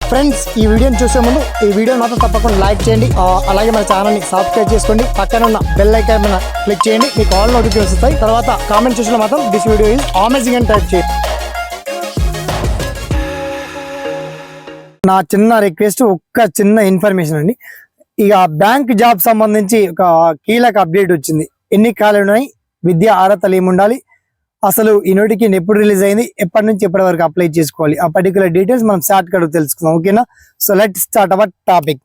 Friends ఈ వీడియోని చూసే ముందు ఈ వీడియో మాత్రం తప్పకుండా లైక్ చేయండి, అలాగే మన ఛానల్ని సబ్స్క్రైబ్ చేసుకోండి, పక్కన ఉన్న బెల్ ఐకాన్ మీద క్లిక్ చేయండి, మీకు ఆల్ నోటిఫికేషన్స్ వస్తాయి. తర్వాత కామెంట్ సెక్షన్లో మాత్రం దిస్ వీడియో ఈజ్ అమేజింగ్ అని టైప్ చేయండి. నా చిన్న రిక్వెస్ట్, ఒక్క చిన్న ఇన్ఫర్మేషన్ అండి. ఇక బ్యాంక్ జాబ్ సంబంధించి ఒక కీలక అప్డేట్ వచ్చింది. ఎన్ని ఖాళీలు ఉన్నాయి, విద్యా అర్హతలు ఏముండాలి, అసలు ఈ నోటిఫికేషన్ ఎప్పుడు రిలీజ్ అయింది, ఎప్పటి నుంచి ఎప్పటి వరకు అప్లై చేసుకోవాలి, ఆ పర్టికులర్ డీటెయిల్స్ మనం షార్ట్ కట్ తెలుసుకుందాం. ఓకేనా? So let start our topic.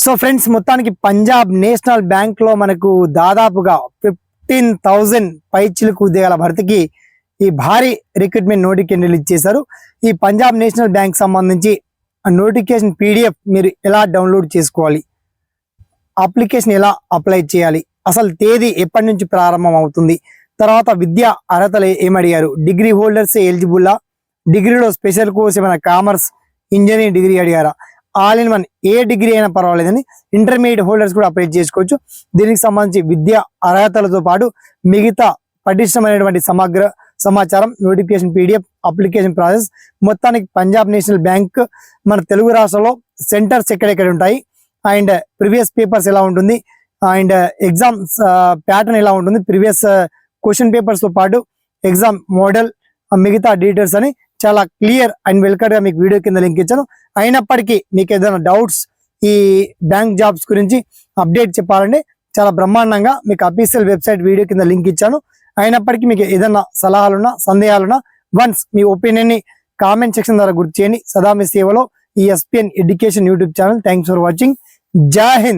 So friends, మొత్తానికి పంజాబ్ నేషనల్ బ్యాంక్ లో మనకు దాదాపుగా 15,000 పైచిలకు ఉద్యోగాల భర్తీకి ఈ భారీ రిక్రూట్మెంట్ నోటిఫికేషన్ రిలీజ్ చేశారు. ఈ పంజాబ్ నేషనల్ బ్యాంక్ సంబంధించి నోటిఫికేషన్ PDF మీరు ఎలా డౌన్లోడ్ చేసుకోవాలి, అప్లికేషన్ ఎలా అప్లై చేయాలి, అసలు తేదీ ఎప్పటి నుంచి ప్రారంభం అవుతుంది, తర్వాత విద్యా అర్హతలు ఏమడిగారు, డిగ్రీ హోల్డర్స్ ఎలిజిబుల్లా, డిగ్రీలో స్పెషల్ కోర్స్ ఏమైనా కామర్స్ ఇంజనీరింగ్ డిగ్రీ అడిగారా, all in one A degree అయినా పర్వాలేదని, ఇంటర్మీడియట్ హోల్డర్స్ కూడా అప్లై చేసుకోవచ్చు. దీనికి సంబంధించి విద్యా అర్హతలతో పాటు మిగతా పటిష్టమైనటువంటి సమగ్ర సమాచారం, నోటిఫికేషన్ PDF, అప్లికేషన్ ప్రాసెస్, మొత్తానికి పంజాబ్ నేషనల్ బ్యాంక్ మన తెలుగు రాష్ట్రంలో సెంటర్స్ ఎక్కడెక్కడ ఉంటాయి, అండ్ ప్రీవియస్ పేపర్స్ ఎలా ఉంటుంది, అండ్ ఎగ్జామ్ ప్యాటర్న్ ఎలా ఉంటుంది, ప్రీవియస్ క్వశ్చన్ పేపర్స్ తో పాటు ఎగ్జామ్ మోడల్, మిగతా డీటెయిల్స్ అని చాలా క్లియర్ అండ్ వెల్కట్ గా మీకు వీడియో కింద లింక్ ఇచ్చాను. అయినప్పటికీ మీకు ఏదైనా డౌట్స్ ఈ బ్యాంక్ జాబ్స్ గురించి అప్డేట్ చెప్పాలంటే చాలా బ్రహ్మాండంగా మీకు అఫీషియల్ వెబ్సైట్ వీడియో కింద లింక్ ఇచ్చాను. అయినప్పటికీ మీకు ఏదైనా సలహాలున్నా సందేహాలున్నా వన్స్ మీ ఒపీనియన్ ని కామెంట్ సెక్షన్ ద్వారా గుర్తు చేయండి. సదా మీ సేవలో ఈ SPN education YouTube channel. Thanks for watching. జై హింద్.